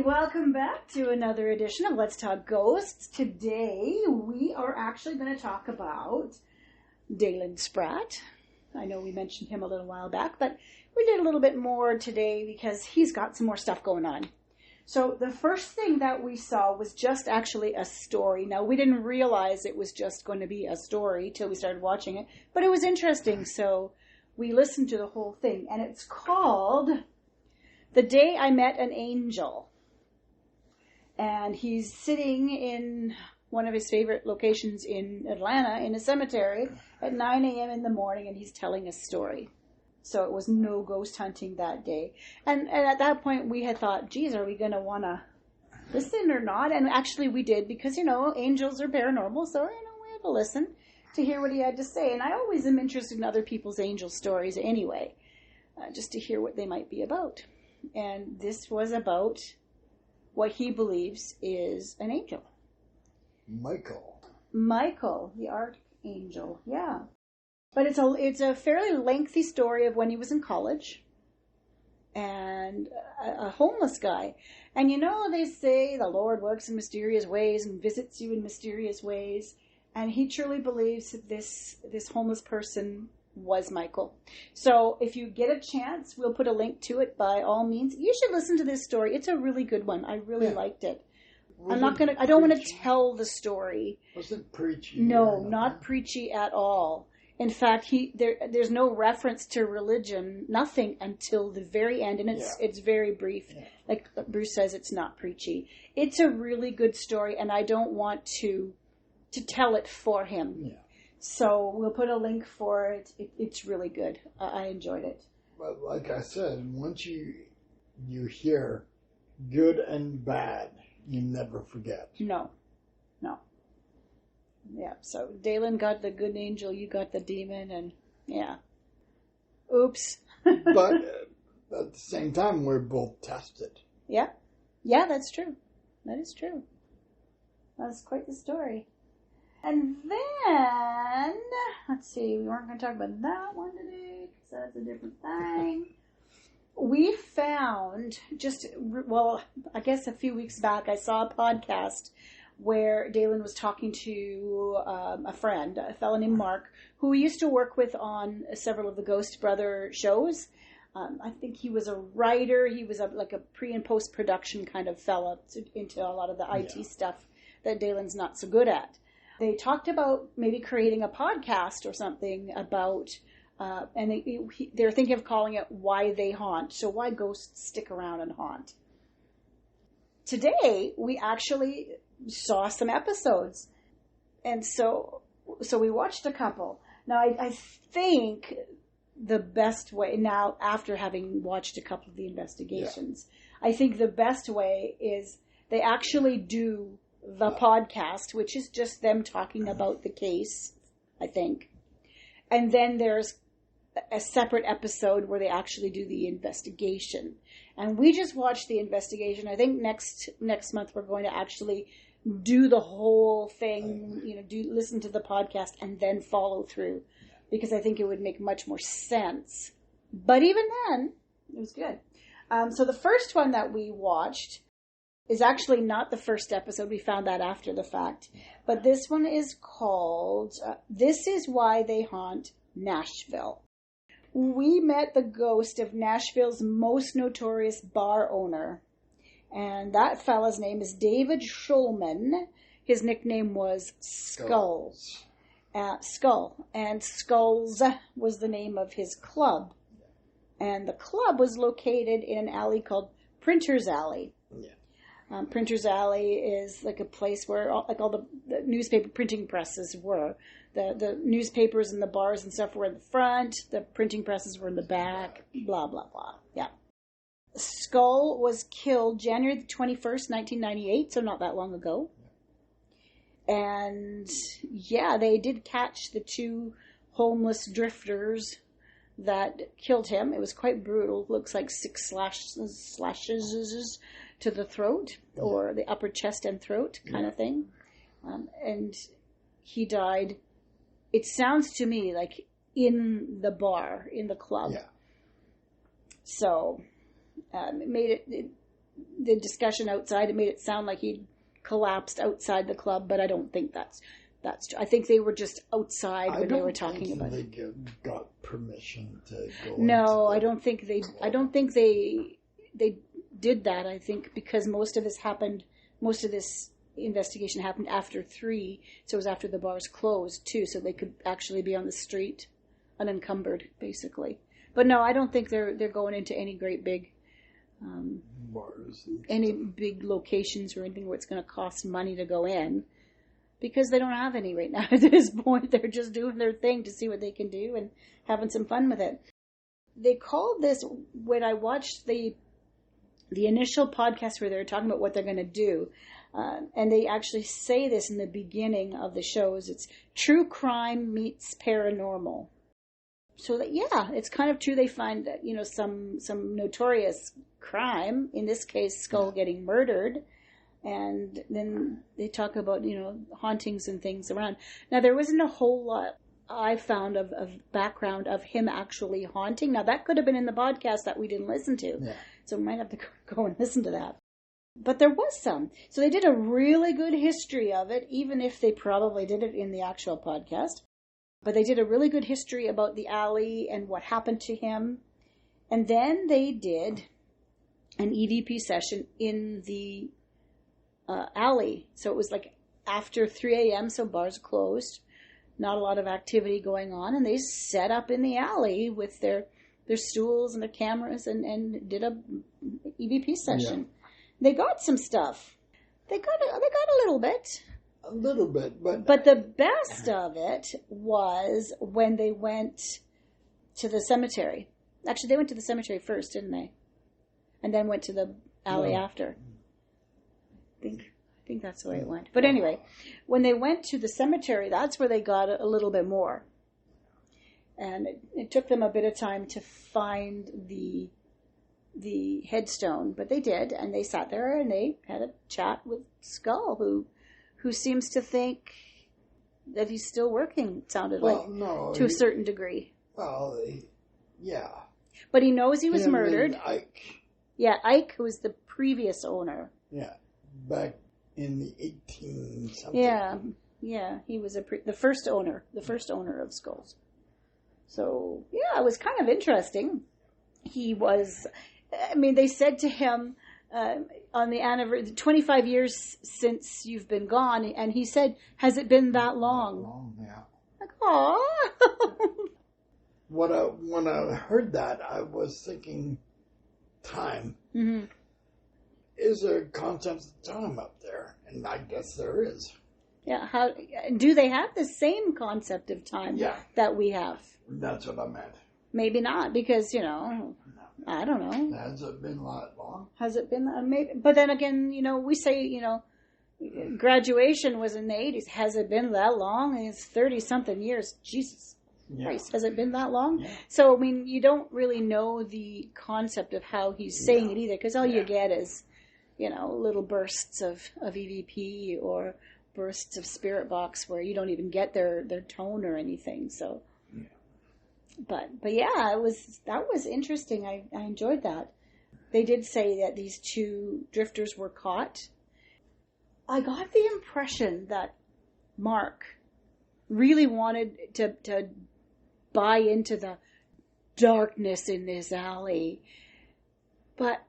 welcome back to another edition of Let's Talk Ghosts. Today we are actually going to talk about Dalen Spratt. I know we mentioned him a little while back, but we did a little bit more today because he's got some more stuff going on. So the first thing that we saw was just actually a story. Now, we didn't realize it was just going to be a story till we started watching it, but it was interesting, so we listened to the whole thing, and it's called The Day I Met an Angel. And he's sitting in one of his favorite locations in Atlanta in a cemetery at 9 a.m. in the morning, and he's telling a story. So it was no ghost hunting that day. And at that point we had thought, geez, are we going to want to listen or not? And actually we did because, angels are paranormal, so, we have to listen to hear what he had to say. And I always am interested in other people's angel stories anyway, just to hear what they might be about. And this was about what he believes is an angel. Michael, the archangel, yeah. But it's a fairly lengthy story of when he was in college and a homeless guy. And they say the Lord works in mysterious ways and visits you in mysterious ways. And he truly believes that this homeless person was Michael. So if you get a chance, we'll put a link to it by all means. You should listen to this story. It's a really good one. I really liked it. I don't want to tell the story. Was it preachy? No, not preachy at all. In fact, there's no reference to religion, nothing until the very end, and it's very brief. Yeah. Like Bruce says, it's not preachy. It's a really good story, and I don't want to tell it for him. Yeah. So we'll put a link for it. It's really good. I enjoyed it. But like I said, once you hear good and bad, you never forget. No. Yeah, so Dalen got the good angel, you got the demon, and yeah. Oops. But at the same time, we're both tested. Yeah. Yeah, that's true. That is true. That's quite the story. And then, let's see, we weren't going to talk about that one today, because that's a different thing. We found I guess a few weeks back, I saw a podcast where Dalen was talking to a friend, a fellow named Mark, who we used to work with on several of the Ghost Brother shows. I think he was a writer. He was like a pre- and post-production kind of fella into a lot of the IT stuff that Dalen's not so good at. They talked about maybe creating a podcast or something about, and they're thinking of calling it Why They Haunt. So why ghosts stick around and haunt. Today, we actually saw some episodes. And so we watched a couple. Now, I think the best way, now after having watched a couple of the investigations, I think the best way is they actually do the podcast, which is just them talking about the case, I think. And then there's a separate episode where they actually do the investigation. And we just watched the investigation. I think next month we're going to actually do the whole thing, listen to the podcast and then follow through, because I think it would make much more sense. But even then, it was good. So the first one that we watched is actually not the first episode. We found that after the fact. But this one is called, This Is Why They Haunt Nashville. We met the ghost of Nashville's most notorious bar owner. And that fella's name is David Schulman. His nickname was Skull. Skull. And Skulls was the name of his club. And the club was located in an alley called Printer's Alley. Yeah. Printer's Alley is like a place where all the newspaper printing presses were. The newspapers and the bars and stuff were in the front. The printing presses were in the back. Blah, blah, blah. Yeah. Skull was killed January 21st, 1998, so not that long ago. And yeah, they did catch the two homeless drifters that killed him. It was quite brutal. Looks like 6 slashes to the throat, or the upper chest and throat kind of thing. And he died, it sounds to me like in the bar, in the club. Yeah. So it the discussion outside, it made it sound like he'd collapsed outside the club, but I don't think that's true. I think they were just outside when they were talking about it. They got permission to go. No, I don't think they did that. I think because most of this investigation happened after 3, so it was after the bars closed too, so they could actually be on the street unencumbered, basically. But no, I don't think they're going into any great big bars, any big locations or anything where it's going to cost money to go in, because they don't have any right now. At this point, they're just doing their thing to see what they can do and having some fun with it. They called this, when I watched the initial podcast where they were talking about what they're going to do, and they actually say this in the beginning of the shows, it's true crime meets paranormal. So that, yeah, it's kind of true. They find that, some notorious crime, in this case, Skull getting murdered, and then they talk about, hauntings and things around. Now, there wasn't a whole lot I found of background of him actually haunting. Now, that could have been in the podcast that we didn't listen to. Yeah. So we might have to go and listen to that. But there was some. So they did a really good history of it, even if they probably did it in the actual podcast. But they did a really good history about the alley and what happened to him. And then they did an EVP session in the alley. So it was like after 3 a.m., so bars closed. Not a lot of activity going on. And they set up in the alley with their stools and their cameras and did a EVP session. Yeah. They got some stuff. They got a little bit. A little bit, but the best of it was when they went to the cemetery. Actually, they went to the cemetery first, didn't they? And then went to the alley after. I think that's the way it went. But anyway, when they went to the cemetery, that's where they got a little bit more. And it took them a bit of time to find the headstone, but they did, and they sat there and they had a chat with Skull, who seems to think that he's still working, it sounded to a certain degree. Well, yeah. But he knows he was murdered. Ike. Yeah, Ike, who was the previous owner. Yeah, back in the 18-something. Yeah, he was the first owner of Skulls. So, yeah, it was kind of interesting. He was, they said to him on the anniversary, 25 years since you've been gone, and he said, has it been that long? That long, yeah. Like, aw. When I heard that, I was thinking time. Mm-hmm. Is there a concept of time up there? And I guess there is. Yeah, how do they have the same concept of time that we have? That's what I meant. Maybe not, because, I don't know. Has it been that long? Has it been that? Maybe. But then again, we say, graduation was in the 80s. Has it been that long? And it's 30-something years. Jesus Christ, has it been that long? Yeah. So, you don't really know the concept of how he's saying it either, because all you get is, little bursts of EVP or bursts of Spirit Box where you don't even get their tone or anything. So, but yeah, that was interesting. I enjoyed that. They did say that these 2 drifters were caught. I got the impression that Mark really wanted to buy into the darkness in this alley, but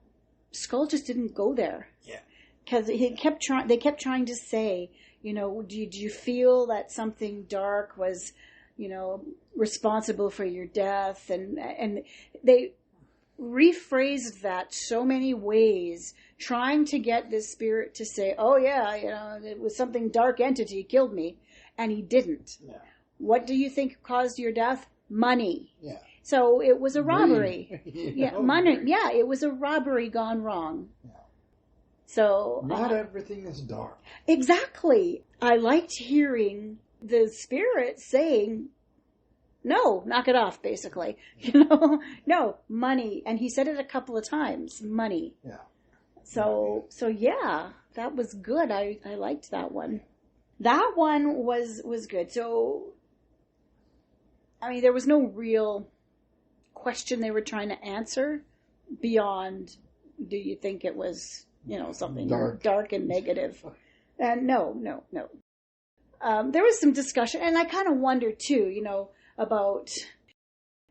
Skull just didn't go there. Yeah, because they kept trying to say, did you feel that something dark was, responsible for your death, and they rephrased that so many ways, trying to get this spirit to say, oh yeah, it was something dark entity killed me, and he didn't. Yeah. What do you think caused your death? Money. Yeah. So it was a robbery. Money. Greed. Yeah, it was a robbery gone wrong. Yeah. So not everything is dark. Exactly. I liked hearing the spirit saying, no, knock it off, basically. No, money. And he said it a couple of times, money. Yeah. So yeah, that was good. I liked that one. That one was good. So, there was no real question they were trying to answer beyond do you think it was, something Dark and negative? And no. There was some discussion, and I kind of wonder too, about,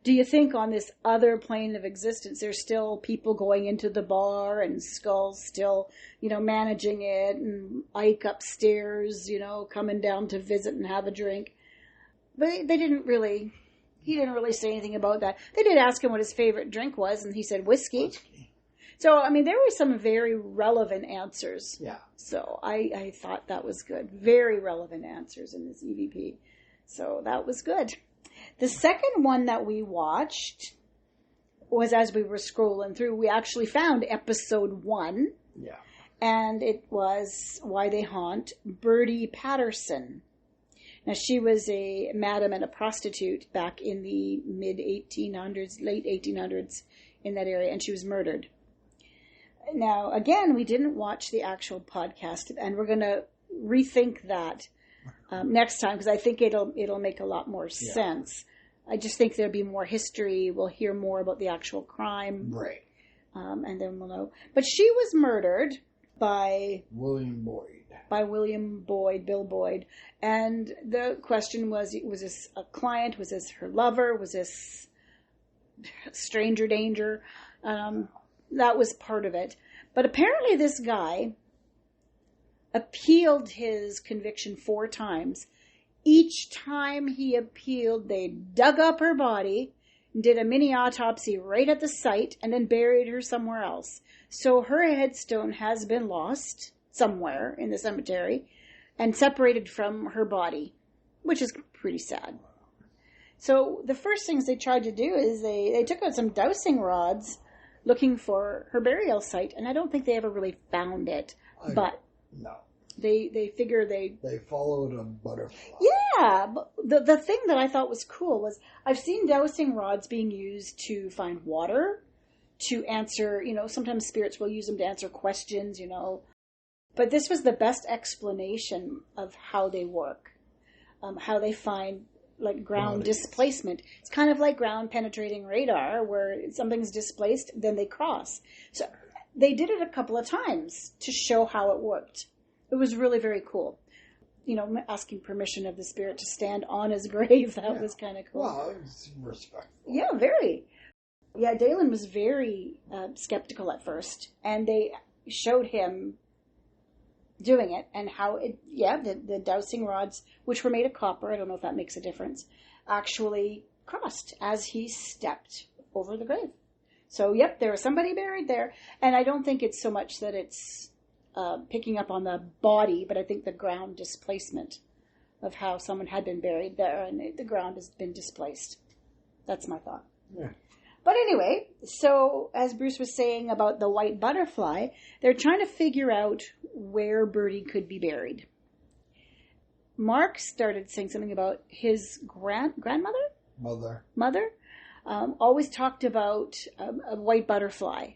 do you think on this other plane of existence, there's still people going into the bar and Skull's still, managing it, and Ike upstairs, coming down to visit and have a drink? But he didn't really say anything about that. They did ask him what his favorite drink was, and he said whiskey. So, there were some very relevant answers. Yeah. So I thought that was good. Very relevant answers in this EVP. So that was good. The second one that we watched was, as we were scrolling through, we actually found episode 1. Yeah. And it was Why They Haunt Birdie Patterson. Now, she was a madam and a prostitute back in the mid-1800s, late 1800s in that area, and she was murdered. Now, again, we didn't watch the actual podcast, and we're going to rethink that next time, because I think it'll make a lot more sense. I just think there'll be more history. We'll hear more about the actual crime. Right. And then we'll know. But she was murdered by William Boyd. Bill Boyd. And the question was this a client? Was this her lover? Was this stranger danger? That was part of it. But apparently this guy appealed his conviction 4 times. Each time he appealed, they dug up her body, did a mini autopsy right at the site, and then buried her somewhere else. So her headstone has been lost somewhere in the cemetery and separated from her body, which is pretty sad. So the first things they tried to do is they took out some dowsing rods looking for her burial site, and I don't think they ever really found it. But no, they figure they followed a butterfly. Yeah, but the thing that I thought was cool was I've seen dowsing rods being used to find water, to answer, sometimes spirits will use them to answer questions, But this was the best explanation of how they work, how they find ground displacement. It's kind of like ground penetrating radar, where something's displaced, then they cross. So they did it a couple of times to show how it worked. It was really very cool. Asking permission of the spirit to stand on his grave. That was kind of cool. Well, it's respectful. Yeah, very. Yeah, Dalen was very skeptical at first, and they showed him doing it and how the dowsing rods, which were made of copper, I don't know if that makes a difference, actually crossed as he stepped over the grave. So, there was somebody buried there, and I don't think it's so much that it's picking up on the body, but I think the ground displacement of how someone had been buried there, and the ground has been displaced. That's my thought. Yeah. But anyway, so as Bruce was saying about the white butterfly, they're trying to figure out where Birdie could be buried. Mark started saying something about his grandmother? Mother? Always talked about a white butterfly.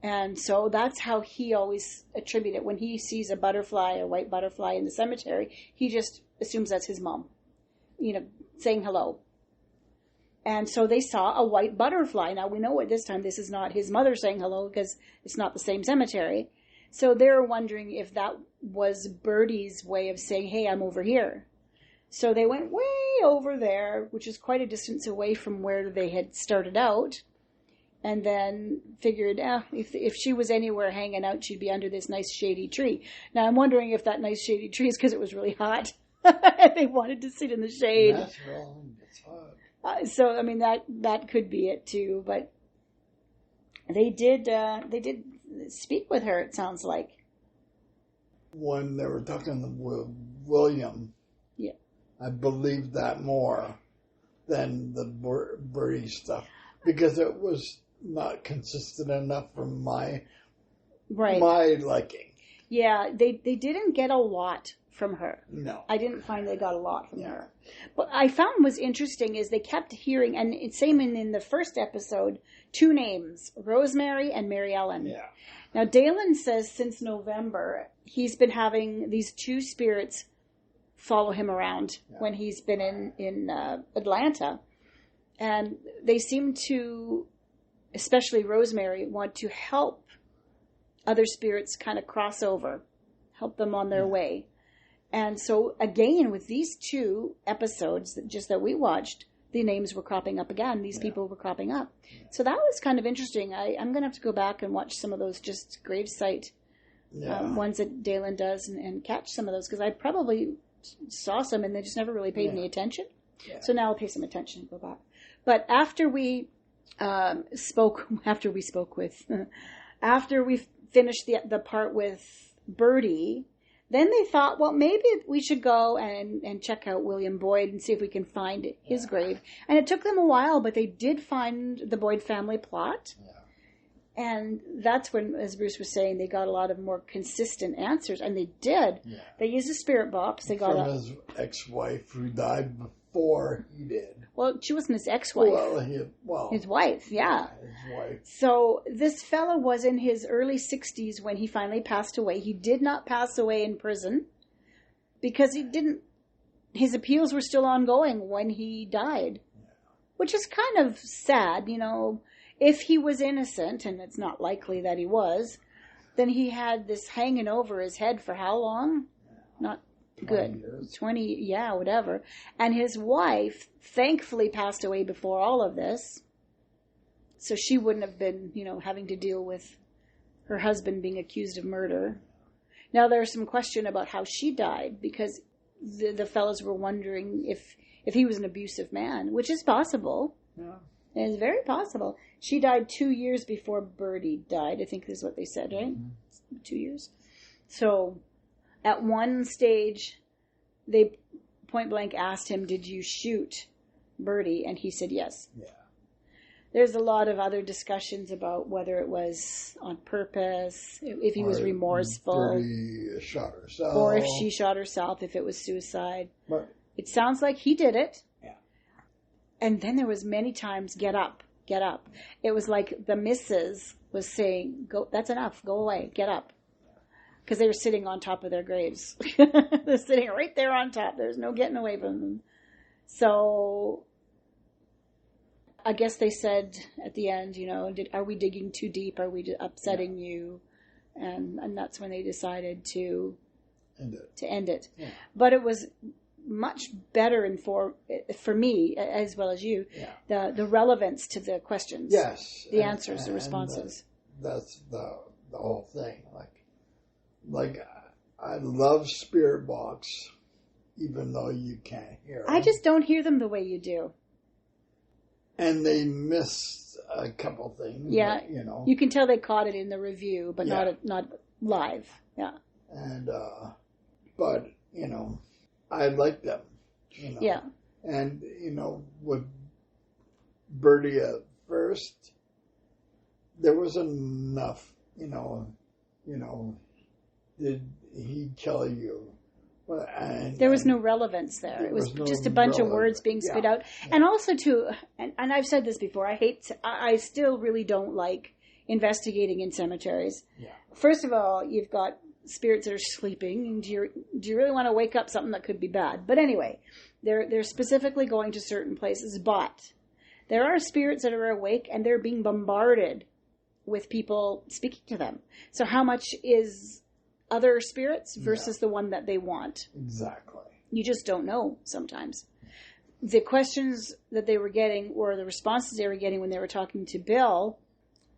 And so that's how he always attributed it. When he sees a white butterfly in the cemetery, he just assumes that's his mom, saying hello. And so they saw a white butterfly. Now we know at this time this is not his mother saying hello, because it's not the same cemetery. So they're wondering if that was Birdie's way of saying, hey, I'm over here. So they went way over there, which is quite a distance away from where they had started out. And then figured, if she was anywhere hanging out, she'd be under this nice shady tree. Now I'm wondering if that nice shady tree is because it was really hot. They wanted to sit in the shade. That's wrong. It's hot. So that could be it too, but they did speak with her. It sounds like when they were talking to William. Yeah, I believed that more than the Birdie stuff, because it was not consistent enough for my liking. Yeah, they didn't get a lot from her. No. I didn't find they got a lot from her. But I found was interesting is they kept hearing, and it's same in the first episode, 2 names, Rosemary and Mary Ellen. Yeah. Now, Dalen says since November, he's been having these 2 spirits follow him around when he's been in Atlanta. And they seem to, especially Rosemary, want to help other spirits kind of cross over, help them on their way. And so again, with these 2 episodes that we watched, the names were cropping up again. These people were cropping up. So that was kind of interesting. I'm going to have to go back and watch some of those just gravesite ones that Dalen does and catch some of those, because I probably saw some and they just never really paid any attention. Yeah. So now I'll pay some attention and go back. But after we finished the part with Birdie, then they thought, well, maybe we should go and check out William Boyd and see if we can find his grave. And it took them a while, but they did find the Boyd family plot. Yeah. And that's when, as Bruce was saying, they got a lot of more consistent answers. And they did. Yeah. They used a spirit box. They got his ex-wife who died before he did. Well, she wasn't his ex-wife. His wife, yeah. His wife. So this fellow was in his early 60s when he finally passed away. He did not pass away in prison because his appeals were still ongoing when he died, which is kind of sad, If he was innocent, and it's not likely that he was, then he had this hanging over his head for how long? Not good. 20, whatever. And his wife thankfully passed away before all of this. So she wouldn't have been, having to deal with her husband being accused of murder. Now there's some question about how she died, because the fellows were wondering if he was an abusive man, which is possible. Yeah. It's very possible. She died 2 years before Birdie died, I think is what they said, right? Mm-hmm. 2 years. So at one stage, they point blank asked him, did you shoot Birdie? And he said yes. Yeah. There's a lot of other discussions about whether it was on purpose, if he was remorseful. Birdie shot herself. Or if she shot herself, if it was suicide. But it sounds like he did it. Yeah. And then there was many times, get up, get up. It was like the missus was saying, "Go, that's enough, go away, get up." Because they were sitting on top of their graves. They're sitting right there on top. There's no getting away from them. So I guess they said at the end, are we digging too deep? Are we upsetting you? And that's when they decided to end it. Yeah. But it was much better for me, as well as you, the relevance to the questions. Yes. The answers, the responses. That's the whole thing. Like, I love Spirit Box, even though you can't hear them. I just don't hear them the way you do. And they missed a couple things. Yeah, but, you can tell they caught it in the review, but not live. Yeah. And but I like them. Yeah. And with Birdie at first, there was enough. Did he kill you? There was no relevance there. It was just a bunch of words being spit out. Yeah. And also and I've said this before, I still really don't like investigating in cemeteries. Yeah. First of all, you've got spirits that are sleeping, and do you really want to wake up something that could be bad? But anyway, they're specifically going to certain places, but there are spirits that are awake and they're being bombarded with people speaking to them. So how much is other spirits versus the one that they want? Exactly. You just don't know sometimes. The questions that they were getting, or the responses they were getting when they were talking to Bill,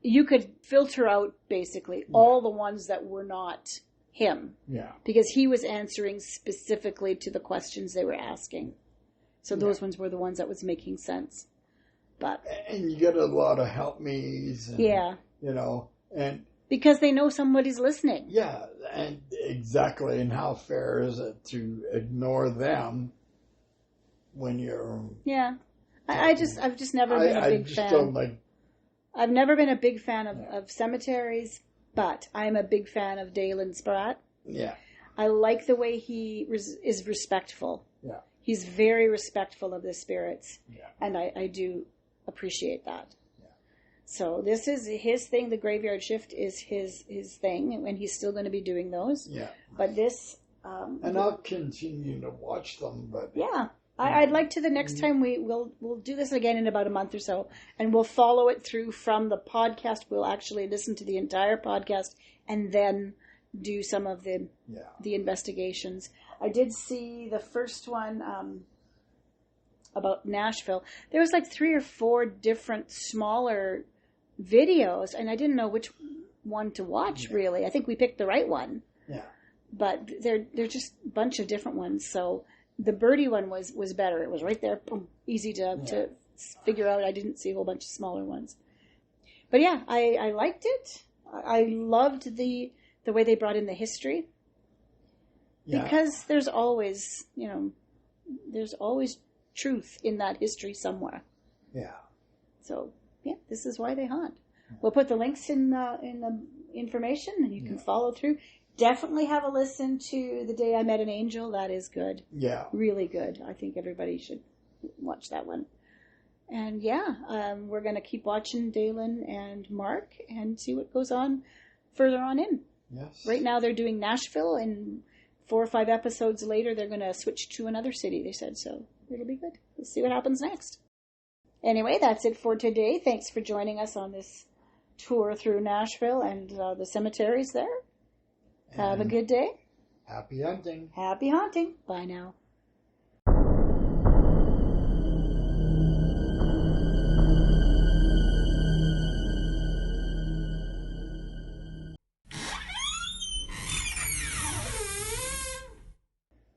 you could filter out basically all the ones that were not him. Yeah. Because he was answering specifically to the questions they were asking. So those ones were the ones that was making sense. And you get a lot of help me's. And because they know somebody's listening. Yeah, and exactly. And how fair is it to ignore them when you're... Yeah. I've just never been a big fan. Don't like... I've never been a big fan of cemeteries, but I'm a big fan of Dalen Spratt. Yeah. I like the way he is respectful. Yeah. He's very respectful of the spirits. Yeah. And I do appreciate that. So this is his thing. The graveyard shift is his thing, and he's still going to be doing those. Yeah. But this... and I'll continue to watch them, but... Yeah. I'd like to the next time we'll do this again in about a month or so, and we'll follow it through from the podcast. We'll actually listen to the entire podcast and then do some of the investigations. I did see the first one about Nashville. There was like 3 or 4 different smaller videos, and I didn't know which one to watch, really. I think we picked the right one. Yeah. But they're just a bunch of different ones. So the birdie one was better. It was right there, boom, easy to figure out. I didn't see a whole bunch of smaller ones. But yeah, I liked it. I loved the way they brought in the history. Yeah. Because there's always truth in that history somewhere. Yeah. So, yeah, this is why they haunt. We'll put the links in the information, and you can follow through. Definitely have a listen to The Day I Met an Angel. That is good. Yeah. Really good. I think everybody should watch that one. And we're going to keep watching Dalen and Mark and see what goes on further on in. Yes. Right now they're doing Nashville, and 4 or 5 episodes later they're going to switch to another city, they said. So it'll be good. We'll see what happens next. Anyway, that's it for today. Thanks for joining us on this tour through Nashville and the cemeteries there. And have a good day. Happy hunting. Happy hunting. Bye now.